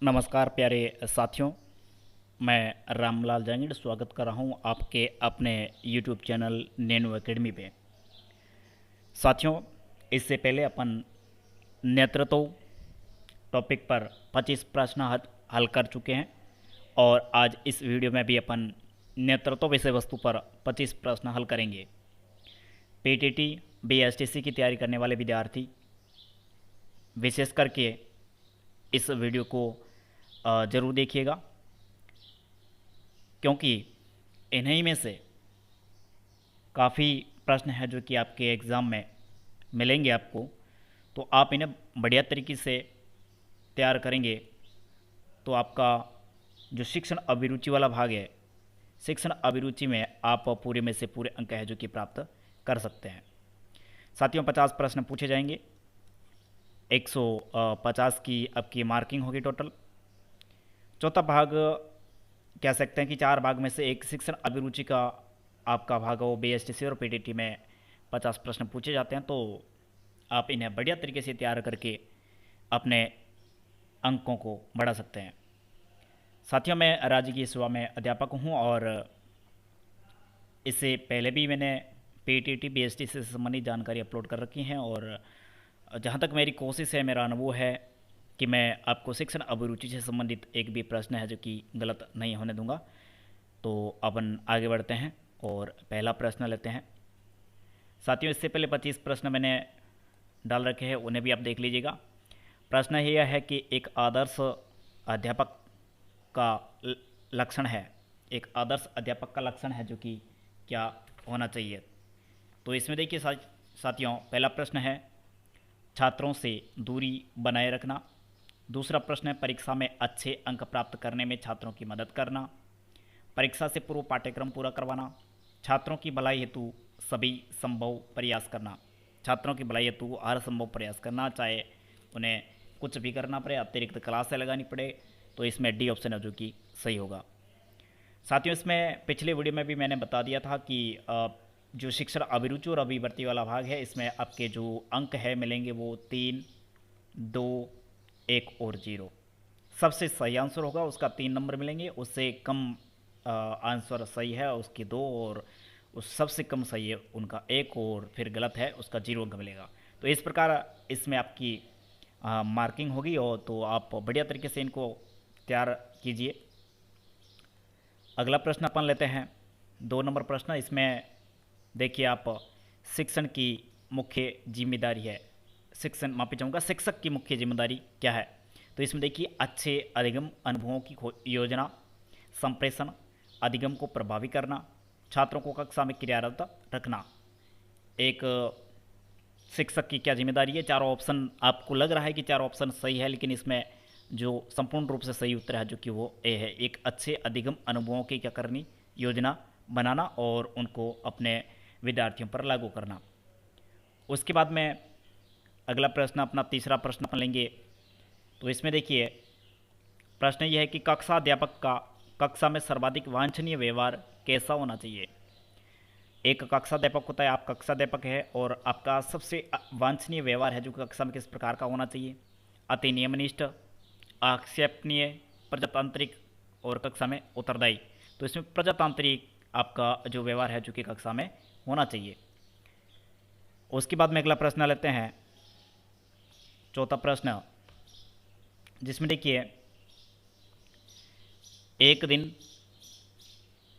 नमस्कार प्यारे साथियों। मैं रामलाल जांगिड़ स्वागत कर रहा हूं आपके अपने यूट्यूब चैनल नैनो एकेडमी पे। साथियों, इससे पहले अपन नेतृत्व टॉपिक पर 25 प्रश्न हल कर चुके हैं और आज इस वीडियो में भी अपन नेतृत्व विषय वस्तु पर 25 प्रश्न हल करेंगे। पीटीटी बीएसटीसी की तैयारी करने वाले विद्यार्थी विशेष करके इस वीडियो को ज़रूर देखिएगा, क्योंकि इन्हीं में से काफ़ी प्रश्न हैं जो कि आपके एग्ज़ाम में मिलेंगे आपको। तो आप इन्हें बढ़िया तरीके से तैयार करेंगे तो आपका जो शिक्षण अभिरुचि वाला भाग है, शिक्षण अभिरुचि में आप पूरे में से पूरे अंक है जो कि प्राप्त कर सकते हैं। साथियों, 50 प्रश्न पूछे जाएंगे, 150 की आपकी मार्किंग होगी टोटल। चौथा भाग कह सकते हैं कि 4 भाग में से एक शिक्षण अभिरुचि का आपका भाग हो। बीएसटीसी और पीटीटी में 50 प्रश्न पूछे जाते हैं, तो आप इन्हें बढ़िया तरीके से तैयार करके अपने अंकों को बढ़ा सकते हैं। साथियों, मैं राज्य की सेवा में अध्यापक हूं और इससे पहले भी मैंने पीटीटी बीएसटीसी से संबंधित जानकारी अपलोड कर रखी हैं और जहाँ तक मेरी कोशिश है, मेरा अनुभव है कि मैं आपको शिक्षण अभिरुचि से संबंधित एक भी प्रश्न है जो कि गलत नहीं होने दूंगा। तो अपन आगे बढ़ते हैं और पहला प्रश्न लेते हैं। साथियों, इससे पहले 25 प्रश्न मैंने डाल रखे हैं, उन्हें भी आप देख लीजिएगा। प्रश्न यह है कि एक आदर्श अध्यापक का लक्षण है, एक आदर्श अध्यापक का लक्षण है जो कि क्या होना चाहिए। तो इसमें देखिए साथियों, पहला प्रश्न है छात्रों से दूरी बनाए रखना। दूसरा प्रश्न है परीक्षा में अच्छे अंक प्राप्त करने में छात्रों की मदद करना। परीक्षा से पूर्व पाठ्यक्रम पूरा करवाना। छात्रों की भलाई हेतु सभी संभव प्रयास करना। छात्रों की भलाई हेतु हर संभव प्रयास करना, चाहे उन्हें कुछ भी करना पड़े, अतिरिक्त क्लासें लगानी पड़े। तो इसमें डी ऑप्शन है जो कि सही होगा। साथियों, इसमें पिछले वीडियो में भी मैंने बता दिया था कि जो शिक्षण अभिरुचि और अभिवर्ती वाला भाग है, इसमें आपके जो अंक है मिलेंगे वो 3, 2, 1 और 0। सबसे सही आंसर होगा उसका 3 नंबर मिलेंगे, उससे कम आंसर सही है उसके 2, और उस सबसे कम सही है उनका 1, और फिर गलत है उसका 0 अंक मिलेगा। तो इस प्रकार इसमें आपकी मार्किंग होगी, और तो आप बढ़िया तरीके से इनको तैयार कीजिए। अगला प्रश्न अपन लेते हैं, 2 नंबर प्रश्न। इसमें देखिए आप, शिक्षण की मुख्य जिम्मेदारी है, माफी चाहूँगा, शिक्षक की मुख्य जिम्मेदारी क्या है। तो इसमें देखिए अच्छे अधिगम अनुभवों की योजना, संप्रेषण, अधिगम को प्रभावी करना, छात्रों को कक्षा में क्रियारत रखना। एक शिक्षक की क्या जिम्मेदारी है। चारों ऑप्शन आपको लग रहा है कि चारों ऑप्शन सही है, लेकिन इसमें जो संपूर्ण रूप से सही उत्तर है जो कि वो ए है। एक अच्छे अधिगम अनुभवों की क्या करनी, योजना बनाना और उनको अपने विद्यार्थियों पर लागू करना। उसके बाद में अगला प्रश्न, अपना तीसरा प्रश्न अपन लेंगे। तो इसमें देखिए प्रश्न यह है कि कक्षा अध्यापक का कक्षा में सर्वाधिक वांछनीय व्यवहार कैसा होना चाहिए। एक कक्षा अध्यापक होता है, आप कक्षा अध्यापक है, और आपका सबसे वांछनीय व्यवहार है जो कक्षा में किस प्रकार का होना चाहिए। अति नियमनिष्ठ, आक्षेपनीय, प्रजातांत्रिक और कक्षा में उत्तरदायी। तो इसमें प्रजातांत्रिक आपका जो व्यवहार है जो कि कक्षा में होना चाहिए। उसके बाद में अगला प्रश्न लेते हैं, चौथा प्रश्न, जिसमें देखिए एक दिन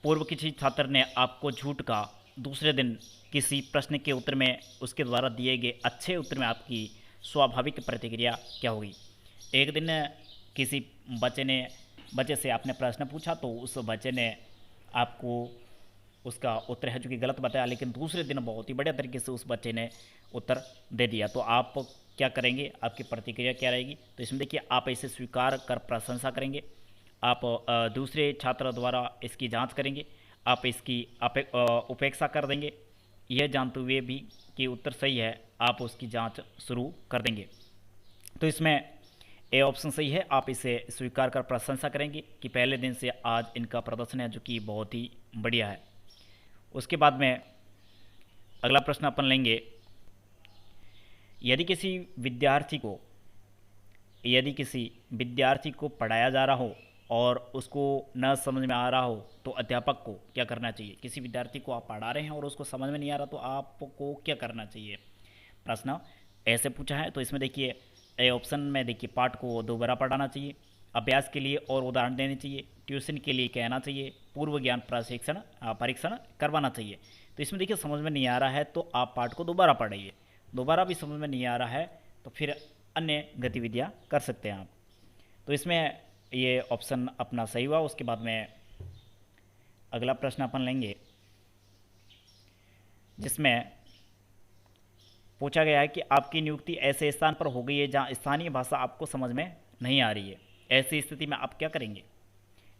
पूर्व किसी छात्र ने आपको झूठ का, दूसरे दिन किसी प्रश्न के उत्तर में उसके द्वारा दिए गए अच्छे उत्तर में आपकी स्वाभाविक प्रतिक्रिया क्या होगी। एक दिन किसी बच्चे से आपने प्रश्न पूछा, तो उस बच्चे ने आपको उसका उत्तर है जो कि गलत बताया, लेकिन दूसरे दिन बहुत ही बढ़िया तरीके से उस बच्चे ने उत्तर दे दिया। तो आप क्या करेंगे, आपकी प्रतिक्रिया क्या रहेगी। तो इसमें देखिए आप इसे स्वीकार कर प्रशंसा करेंगे, आप दूसरे छात्र द्वारा इसकी जांच करेंगे, आप इसकी उपेक्षा कर देंगे, यह जानते हुए भी कि उत्तर सही है आप उसकी जांच शुरू कर देंगे। तो इसमें ए ऑप्शन सही है, आप इसे स्वीकार कर प्रशंसा करेंगे कि पहले दिन से आज इनका प्रदर्शन है जो कि बहुत ही बढ़िया है। उसके बाद में अगला प्रश्न अपन लेंगे, यदि किसी विद्यार्थी को यदि किसी विद्यार्थी को पढ़ाया जा रहा हो और उसको न समझ में आ रहा हो तो अध्यापक को क्या करना चाहिए? किसी विद्यार्थी को आप पढ़ा रहे हैं और उसको समझ में नहीं आ रहा तो आपको क्या करना चाहिए? प्रश्न ऐसे पूछा है। तो इसमें देखिए ए ऑप्शन में देखिए पाठ को दोबारा पढ़ाना चाहिए, अभ्यास के लिए और उदाहरण देने चाहिए, ट्यूशन के लिए कहना चाहिए, पूर्व ज्ञान प्रशिक्षण परीक्षण करवाना चाहिए। तो इसमें देखिए समझ में नहीं आ रहा है तो आप पाठ को दोबारा पढ़ाइए, दोबारा भी समझ में नहीं आ रहा है तो फिर अन्य गतिविधियाँ कर सकते हैं आप। तो इसमें ये ऑप्शन अपना सही हुआ। उसके बाद में अगला प्रश्न अपन लेंगे जिसमें पूछा गया है कि आपकी नियुक्ति ऐसे स्थान पर हो गई है जहां स्थानीय भाषा आपको समझ में नहीं आ रही है, ऐसी स्थिति में आप क्या करेंगे?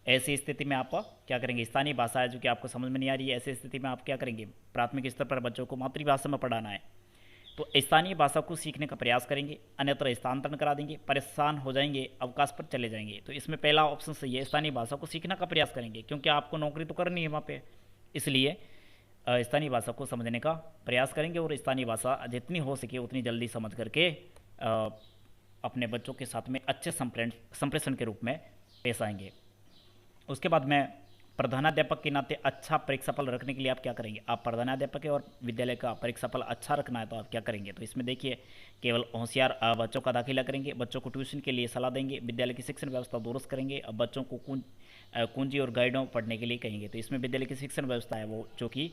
ऐसी स्थिति में आप क्या करेंगे? स्थानीय भाषा है जो कि आपको समझ में नहीं आ रही है, ऐसी स्थिति में आप क्या करेंगे? प्राथमिक स्तर पर बच्चों को मातृभाषा में पढ़ाना है तो स्थानीय भाषा को सीखने का प्रयास करेंगे, अन्यत्र स्थानांतरण करा देंगे, परेशान हो जाएंगे, अवकाश पर चले जाएंगे। तो इसमें पहला ऑप्शन सही है, स्थानीय भाषा को सीखने का प्रयास करेंगे, क्योंकि आपको नौकरी तो करनी है वहाँ पे, इसलिए स्थानीय भाषा को समझने का प्रयास करेंगे और स्थानीय भाषा जितनी हो सके उतनी जल्दी समझ करके अपने बच्चों के साथ में अच्छे संप्रेषण के रूप में पेश आएंगे। उसके बाद में प्रधानाध्यापक के नाते अच्छा परीक्षाफल रखने के लिए आप क्या करेंगे? आप प्रधानाध्यापक है और विद्यालय का परीक्षाफल अच्छा रखना है तो आप क्या करेंगे? तो इसमें देखिए केवल होशियार बच्चों का दाखिला करेंगे, बच्चों को ट्यूशन के लिए सलाह देंगे, विद्यालय की शिक्षण व्यवस्था दुरुस्त करेंगे, अब बच्चों को कुंजी और गाइडों पढ़ने के लिए कहेंगे। तो इसमें विद्यालय की शिक्षण व्यवस्था है वो जो कि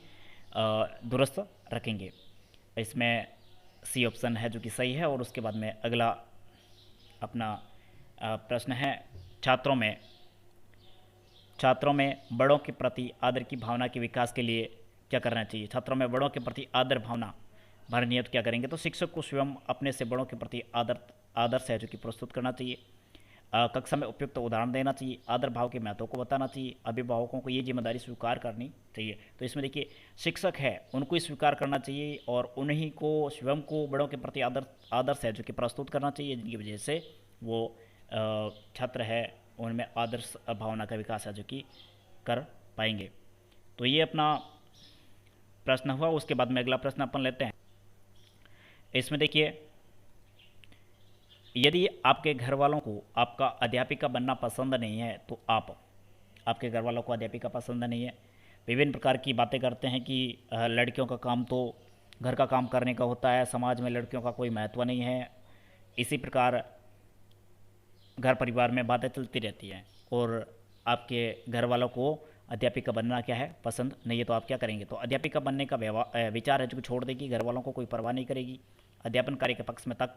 दुरुस्त रखेंगे। इसमें सी ऑप्शन है जो कि सही है। और उसके बाद में अगला अपना प्रश्न है छात्रों में बड़ों के प्रति आदर की भावना के विकास के लिए क्या करना चाहिए? छात्रों में बड़ों के प्रति आदर भावना भरनी है तो क्या करेंगे? तो शिक्षक को स्वयं अपने से बड़ों के प्रति आदर्श है जो कि प्रस्तुत करना चाहिए, कक्षा में उपयुक्त उदाहरण देना चाहिए, आदर भाव के महत्व को बताना चाहिए, अभिभावकों को ये जिम्मेदारी स्वीकार करनी चाहिए। तो इसमें देखिए शिक्षक है उनको ही स्वीकार करना चाहिए और उन्हीं को स्वयं को बड़ों के प्रति आदर्श है जो कि प्रस्तुत करना चाहिए, जिनकी वजह से वो छात्र है उनमें आदर्श भावना का विकास है जो कि कर पाएंगे। तो ये अपना प्रश्न हुआ। उसके बाद में अगला प्रश्न अपन लेते हैं। इसमें देखिए यदि आपके घर वालों को आपका अध्यापिका बनना पसंद नहीं है तो आपके घर वालों को अध्यापिका पसंद नहीं है, विभिन्न प्रकार की बातें करते हैं कि लड़कियों का काम तो घर का काम करने का होता है, समाज में लड़कियों का कोई महत्व नहीं है, इसी प्रकार घर परिवार में बातें चलती रहती हैं और आपके घर वालों को अध्यापिका बनना क्या है पसंद नहीं है तो आप क्या करेंगे? तो अध्यापिका बनने का विचार है जो कि छोड़ देगी, घर वालों को कोई परवाह नहीं करेगी, अध्यापन कार्य के पक्ष में तक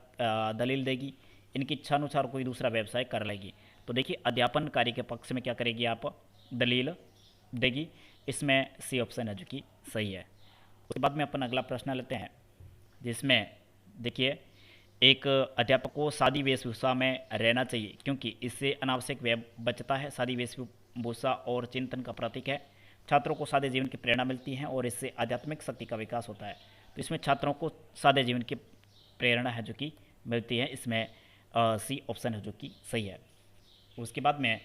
दलील देगी, इनकी इच्छा अनुसार कोई दूसरा व्यवसाय कर लेगी। तो देखिए अध्यापन कार्य के पक्ष में क्या करेगी? आप दलील देगी। इसमें सी ऑप्शन है जो कि सही है। उसके बाद में अपन अगला प्रश्न लेते हैं जिसमें देखिए एक अध्यापक को सादी वेशभूषा में रहना चाहिए क्योंकि इससे अनावश्यक व्यय बचता है। सादी वेशभूषा और चिंतन का प्रतीक है, छात्रों को सादे जीवन की प्रेरणा मिलती है और इससे आध्यात्मिक शक्ति का विकास होता है। तो इसमें छात्रों को सादे जीवन की प्रेरणा है जो कि मिलती है, इसमें सी ऑप्शन है जो कि सही है। उसके बाद में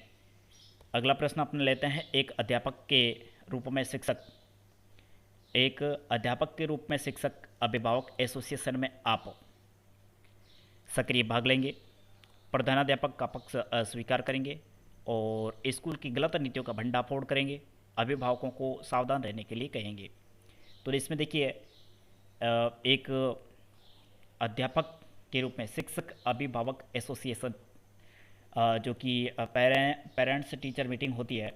अगला प्रश्न अपन लेते हैं एक अध्यापक के रूप में शिक्षक अभिभावक एसोसिएशन में आप सक्रिय भाग लेंगे, प्रधानाध्यापक का पक्ष स्वीकार करेंगे और स्कूल की गलत नीतियों का भंडाफोड़ करेंगे, अभिभावकों को सावधान रहने के लिए कहेंगे। तो इसमें देखिए एक अध्यापक के रूप में शिक्षक अभिभावक एसोसिएशन जो कि पेरेंट्स टीचर मीटिंग होती है,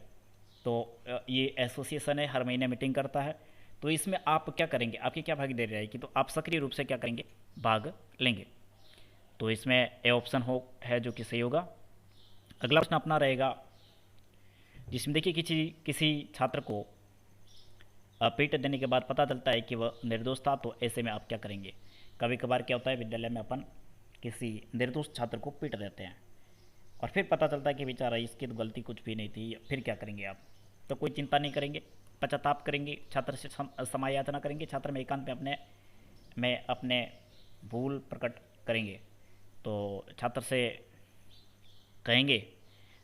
तो ये एसोसिएशन है, हर महीने मीटिंग करता है। तो इसमें आप क्या करेंगे? आपकी क्या भागीदारी रहेगी? तो आप सक्रिय रूप से क्या करेंगे? भाग लेंगे। तो इसमें ए ऑप्शन है जो कि सही होगा। अगला प्रश्न अपना रहेगा जिसमें देखिए किसी छात्र को पीट देने के बाद पता चलता है कि वह निर्दोष था, तो ऐसे में आप क्या करेंगे? कभी कभार क्या होता है विद्यालय में अपन किसी निर्दोष छात्र को पीट देते हैं और फिर पता चलता है कि बेचारा इसकी तो गलती कुछ भी नहीं थी, फिर क्या करेंगे आप? तो कोई चिंता नहीं करेंगे, पश्चाताप करेंगे, छात्र से समायाचना करेंगे, छात्र में एकांत में अपने भूल प्रकट करेंगे। तो छात्र से कहेंगे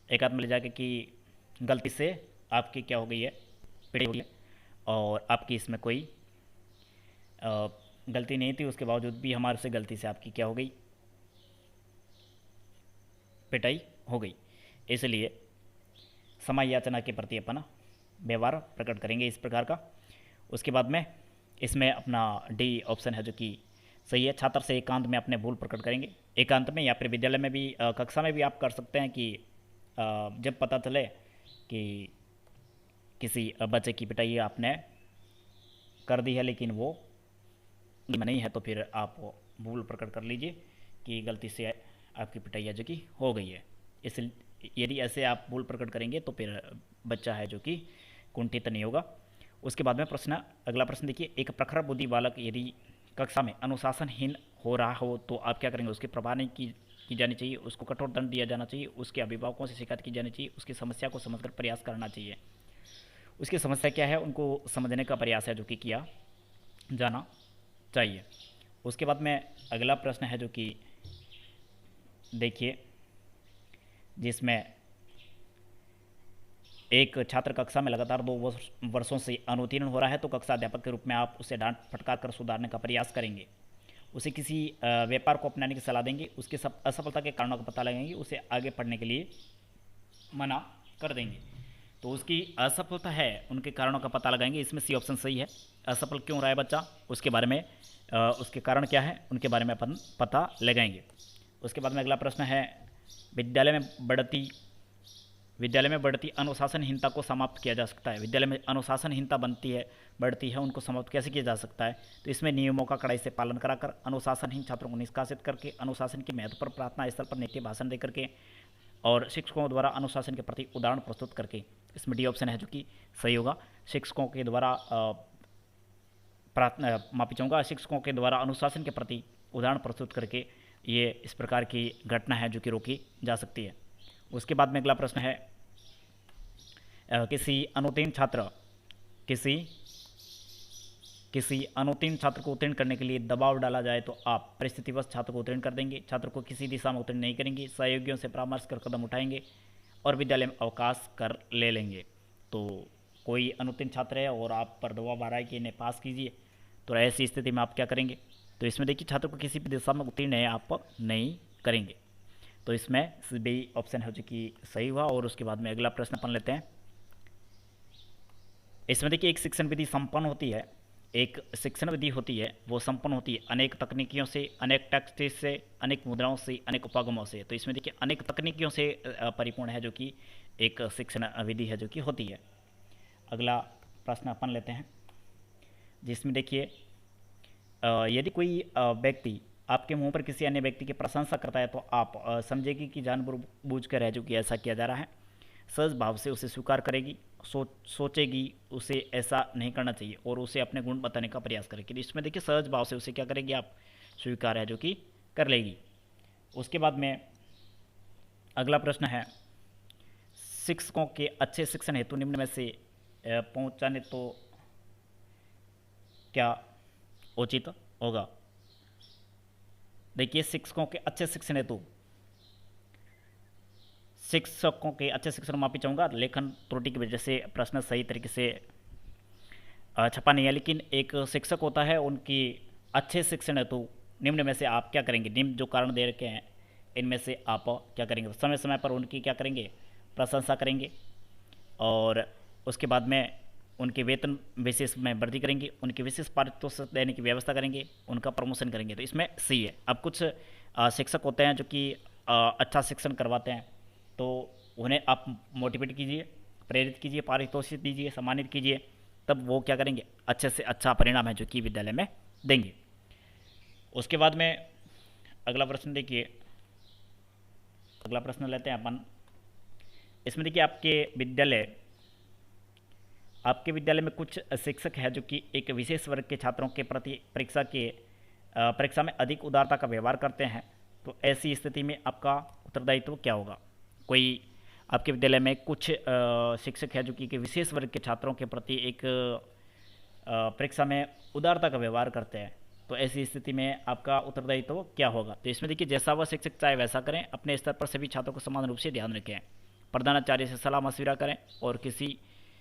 एक आध में ले जाके कि गलती से आपकी क्या हो गई है, पिटाई हो गई है और आपकी इसमें कोई गलती नहीं थी, उसके बावजूद भी हमारे से गलती से आपकी क्या हो गई, पिटाई हो गई। इसलिए समय याचना के प्रति अपन व्यवहार प्रकट करेंगे इस प्रकार का। उसके बाद में इसमें अपना डी ऑप्शन है जो कि सही है। छात्र से एकांत में अपने भूल प्रकट करेंगे। एकांत में या फिर विद्यालय में भी कक्षा में भी आप कर सकते हैं कि जब पता चले कि किसी बच्चे की पिटाई आपने कर दी है लेकिन वो नहीं है, तो फिर आप भूल प्रकट कर लीजिए कि गलती से आपकी पिटाई है जो कि हो गई है। इस यदि ऐसे आप भूल प्रकट करेंगे तो फिर बच्चा है जो कि कुंठित नहीं होगा। उसके बाद में अगला प्रश्न देखिए, एक प्रखर बुद्धि बालक यदि कक्षा में अनुशासनहीन हो रहा हो तो आप क्या करेंगे? उसकी परवाह नहीं की जानी चाहिए, उसको कठोर दंड दिया जाना चाहिए, उसके अभिभावकों से शिकायत की जानी चाहिए, उसकी समस्या को समझकर प्रयास करना चाहिए। उसकी समस्या क्या है उनको समझने का प्रयास है जो कि किया जाना चाहिए। उसके बाद में अगला प्रश्न है जो कि देखिए, जिसमें एक छात्र कक्षा में लगातार 2 वर्षों से अनुत्तीर्ण हो रहा है तो कक्षा अध्यापक के रूप में आप उसे डांट फटकार कर सुधारने का प्रयास करेंगे। उसे किसी व्यापार को अपनाने की सलाह देंगे, उसके सब असफलता के कारणों का पता लगाएंगे, उसे आगे पढ़ने के लिए मना कर देंगे। तो उसकी असफलता है उनके कारणों का पता लगाएंगे। इसमें सी ऑप्शन सही है। असफल क्यों रहा है बच्चा, उसके बारे में उसके कारण क्या है उनके बारे में अपन पता लगाएंगे। उसके बाद में अगला प्रश्न है, विद्यालय में बढ़ती अनुशासनहीनता को समाप्त किया जा सकता है। विद्यालय में अनुशासनहीनता बढ़ती है, उनको समाप्त कैसे किया जा सकता है? तो इसमें नियमों का कड़ाई से पालन कराकर, अनुशासनहीन छात्रों को निष्कासित करके, अनुशासन के महत्व पर प्रार्थना स्थल पर नित्य भाषण दे करके और शिक्षकों द्वारा अनुशासन के प्रति उदाहरण प्रस्तुत करके। इसमें डी ऑप्शन है जो कि सही होगा। शिक्षकों के द्वारा शिक्षकों के द्वारा अनुशासन के प्रति उदाहरण प्रस्तुत करके ये इस प्रकार की घटना है जो कि रोकी जा सकती है। उसके बाद में अगला प्रश्न है, किसी अनुत्तीर्ण छात्र को उत्तीर्ण करने के लिए दबाव डाला जाए तो आप परिस्थितिवश छात्र को उत्तीर्ण कर देंगे, छात्र को किसी दिशा में उत्तीर्ण नहीं करेंगे, सहयोगियों से परामर्श कर कदम उठाएंगे और विद्यालय में अवकाश कर ले लेंगे। तो कोई अनुत्तीर्ण छात्र है और आप पर दबाव आ रहा है कि इन्हें पास कीजिए, तो ऐसी स्थिति में आप क्या करेंगे? तो इसमें देखिए, छात्र को किसी भी दिशा में उत्तीर्ण है आप नहीं करेंगे। तो इसमें बी ऑप्शन है जो कि सही हुआ। और उसके बाद में अगला प्रश्न अपन लेते हैं। इसमें देखिए, एक शिक्षण विधि संपन्न होती है, वो संपन्न होती है अनेक तकनीकियों से, अनेक टेक्स्ट से, अनेक मुद्राओं से, अनेक उपागमों से। तो इसमें देखिए अनेक तकनीकियों से परिपूर्ण है जो कि एक शिक्षण विधि है जो कि होती है। अगला प्रश्न अपन लेते हैं, जिसमें देखिए, यदि कोई व्यक्ति आपके मुंह पर किसी अन्य व्यक्ति की प्रशंसा करता है तो आप समझेगी कि जानबूझ कर है जो कि ऐसा किया जा रहा है। सहज भाव से उसे स्वीकार करेगी, सोचेगी उसे ऐसा नहीं करना चाहिए और उसे अपने गुण बताने का प्रयास करेगी। तो इसमें देखिए, सहज भाव से उसे क्या करेगी आप? स्वीकार है जो कि कर लेगी। उसके बाद में अगला प्रश्न है, शिक्षकों के अच्छे शिक्षण हेतु निम्न में से पहुंचाने तो क्या उचित होगा? देखिए, शिक्षकों के अच्छे शिक्षण माफी चाहूँगा, लेखन त्रुटि की वजह से प्रश्न सही तरीके से छपा नहीं है। लेकिन एक शिक्षक होता है, उनकी अच्छे शिक्षण हेतु निम्न में से आप क्या करेंगे? निम्न जो कारण दे रखे हैं इनमें से आप क्या करेंगे? समय समय पर उनकी क्या करेंगे? प्रशंसा करेंगे और उसके बाद में उनके वेतन विशेष में वृद्धि करेंगे, उनके विशेष पारितोषिक देने की व्यवस्था करेंगे, उनका प्रमोशन करेंगे। तो इसमें सी है। अब कुछ शिक्षक होते हैं जो कि अच्छा शिक्षण करवाते हैं, तो उन्हें आप मोटिवेट कीजिए, प्रेरित कीजिए, पारितोषिक दीजिए, सम्मानित कीजिए, तब वो क्या करेंगे? अच्छे से अच्छा परिणाम है जो कि विद्यालय में देंगे। उसके बाद में अगला प्रश्न देखिए, अगला प्रश्न लेते हैं अपन। इसमें देखिए, आपके विद्यालय में कुछ शिक्षक है जो कि एक विशेष वर्ग के छात्रों के प्रति परीक्षा में अधिक उदारता का व्यवहार करते हैं। तो ऐसी स्थिति में आपका उत्तरदायित्व क्या होगा? कोई आपके विद्यालय में कुछ शिक्षक है जो कि विशेष वर्ग के छात्रों के प्रति एक परीक्षा में उदारता का व्यवहार करते हैं, तो ऐसी स्थिति में आपका उत्तरदायित्व क्या होगा? तो इसमें देखिए, जैसा वह शिक्षक चाहे वैसा करें, अपने स्तर पर सभी छात्रों को समान रूप से ध्यान रखें, प्रधानाचार्य से सलाह मशविरा करें और किसी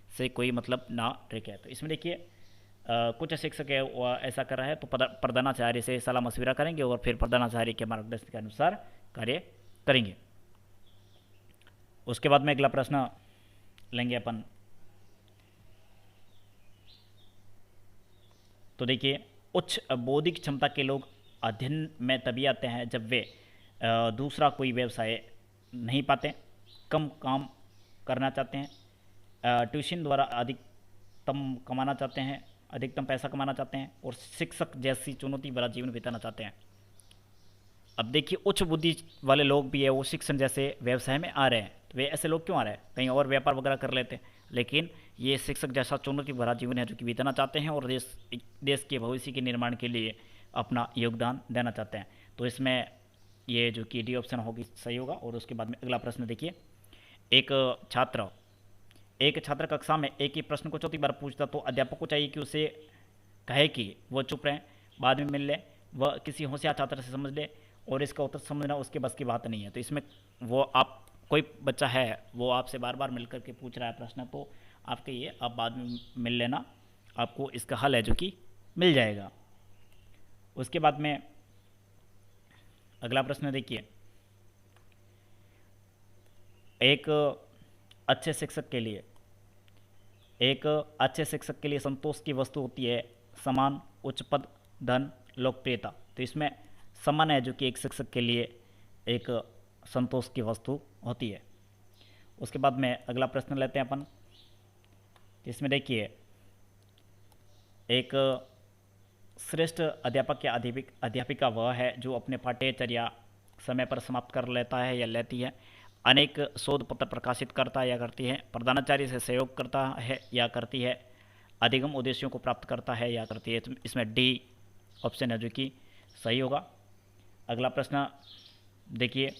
से कोई मतलब ना रखें। तो इसमें देखिए, कुछ शिक्षक है वो ऐसा कर रहा है तो प्रधानाचार्य से सलाह मशविरा करेंगे और फिर प्रधानाचार्य के मार्गदर्शन के अनुसार कार्य करेंगे। उसके बाद में अगला प्रश्न लेंगे अपन। तो देखिए, उच्च बौद्धिक क्षमता के लोग अध्ययन में तभी आते हैं जब वे दूसरा कोई व्यवसाय नहीं पाते, कम काम करना चाहते हैं, ट्यूशन द्वारा अधिकतम कमाना चाहते हैं, अधिकतम पैसा कमाना चाहते हैं, और शिक्षक जैसी चुनौती भरा जीवन बिताना चाहते हैं। अब देखिए, उच्च बुद्धि वाले लोग भी है, वो शिक्षण जैसे व्यवसाय में आ रहे हैं, तो वे ऐसे लोग क्यों आ रहे हैं? कहीं और व्यापार वगैरह कर लेते हैं, लेकिन ये शिक्षक जैसा चुनौती भरा जीवन है जो कि बिताना चाहते हैं और देश के भविष्य के निर्माण के लिए अपना योगदान देना चाहते हैं। तो इसमें ये जो कि डी ऑप्शन होगी सही होगा। और उसके बाद में अगला प्रश्न देखिए, एक छात्र कक्षा में एक ही प्रश्न को चौथी बार पूछता तो अध्यापक को चाहिए कि उसे कहे कि वह चुप रहे, बाद में मिल ले, वह किसी होशियार छात्र से समझ ले, और इसका उत्तर समझना उसके बस की बात नहीं है। तो इसमें वो आप कोई बच्चा है वो आपसे बार बार मिल करके पूछ रहा है प्रश्न, तो आप कहिए आप बाद में मिल लेना, आपको इसका हल है जो कि मिल जाएगा। उसके बाद में अगला प्रश्न देखिए, एक अच्छे शिक्षक के लिए संतोष की वस्तु होती है सम्मान, उच्च पद, धन, लोकप्रियता। तो इसमें सम्मान है जो कि एक शिक्षक के लिए एक संतोष की वस्तु होती है। उसके बाद में अगला प्रश्न लेते हैं अपन, जिसमें देखिए, एक श्रेष्ठ अध्यापक या अध्यापिका वह है जो अपने पाठ्यचर्या समय पर समाप्त कर लेता है या लेती है, अनेक शोध पत्र प्रकाशित करता है या करती है, प्रधानाचार्य से सहयोग करता है या करती है, अधिगम उद्देश्यों को प्राप्त करता है या करती है। इसमें डी ऑप्शन है जो कि सही होगा। अगला प्रश्न देखिए,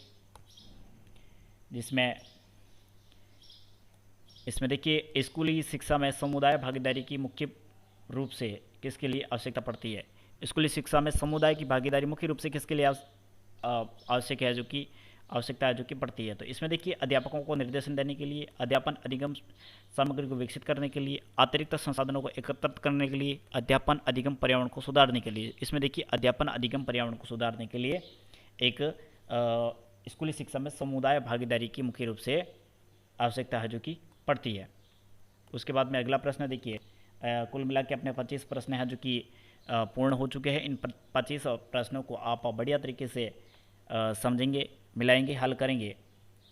इसमें देखिए, स्कूली शिक्षा में समुदाय भागीदारी की मुख्य रूप से किसके लिए आवश्यकता पड़ती है? स्कूली शिक्षा में समुदाय की भागीदारी मुख्य रूप से किसके लिए आवश्यक है, जो कि आवश्यकता है जो कि पड़ती है? तो इसमें देखिए, अध्यापकों को निर्देशन देने के लिए, अध्यापन अधिगम सामग्री को विकसित करने के लिए, अतिरिक्त संसाधनों को एकत्रित करने के लिए, अध्यापन अधिगम पर्यावरण को सुधारने के लिए। इसमें देखिए, अध्यापन अधिगम पर्यावरण को सुधारने के लिए एक स्कूली शिक्षा में समुदाय भागीदारी की मुख्य रूप से आवश्यकता है जो कि पड़ती है। उसके बाद में अगला प्रश्न देखिए, कुल मिला के अपने 25 प्रश्न हैं जो कि पूर्ण हो चुके हैं। इन 25 प्रश्नों को आप बढ़िया तरीके से समझेंगे, मिलाएंगे, हल करेंगे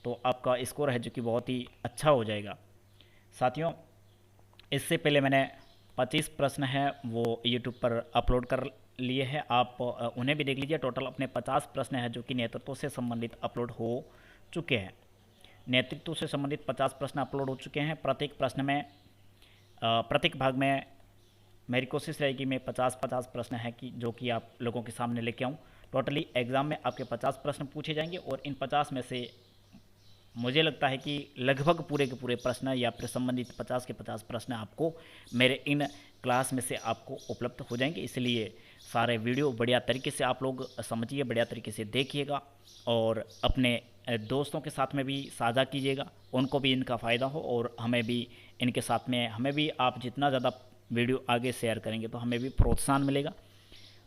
तो आपका स्कोर है जो कि बहुत ही अच्छा हो जाएगा। साथियों, इससे पहले मैंने 25 प्रश्न हैं वो यूट्यूब पर अपलोड कर लिए हैं, आप उन्हें भी देख लीजिए। टोटल अपने 50 प्रश्न हैं जो कि नेतृत्व से संबंधित अपलोड हो चुके हैं। नेतृत्व से संबंधित 50 प्रश्न अपलोड हो चुके हैं। प्रत्येक भाग में मेरी कोशिश रहेगी मैं 50-50 प्रश्न हैं कि जो कि आप लोगों के सामने लेके आऊँ। टोटली एग्ज़ाम में आपके 50 प्रश्न पूछे जाएंगे और इन 50 में से मुझे लगता है कि लगभग पूरे के पूरे प्रश्न या फिर संबंधित 50 के 50 प्रश्न आपको मेरे इन क्लास में से आपको उपलब्ध हो जाएंगे। इसलिए सारे वीडियो बढ़िया तरीके से आप लोग समझिए, बढ़िया तरीके से देखिएगा और अपने दोस्तों के साथ में भी साझा कीजिएगा, उनको भी इनका फ़ायदा हो और हमें भी इनके साथ में, हमें भी आप जितना ज़्यादा वीडियो आगे शेयर करेंगे तो हमें भी प्रोत्साहन मिलेगा।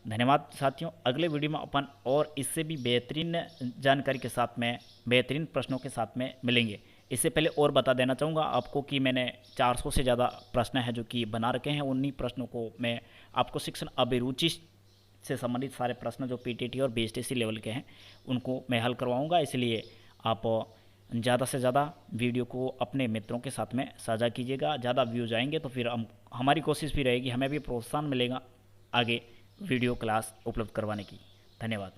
धन्यवाद साथियों। अगले वीडियो में अपन और इससे भी बेहतरीन जानकारी के साथ में, बेहतरीन प्रश्नों के साथ में मिलेंगे। इससे पहले और बता देना चाहूँगा आपको कि मैंने 400 से ज़्यादा प्रश्न हैं जो कि बना रखे हैं। उन्हीं प्रश्नों को मैं आपको शिक्षण अभिरुचि से संबंधित सारे प्रश्न जो पीटीटी और बीएसटीसी लेवल के हैं उनको मैं हल करवाऊँगा। इसलिए आप ज़्यादा से ज़्यादा वीडियो को अपने मित्रों के साथ में साझा कीजिएगा। ज़्यादा व्यूज़ आएंगे तो फिर हमारी कोशिश भी रहेगी, हमें भी प्रोत्साहन मिलेगा आगे वीडियो क्लास उपलब्ध करवाने की। धन्यवाद।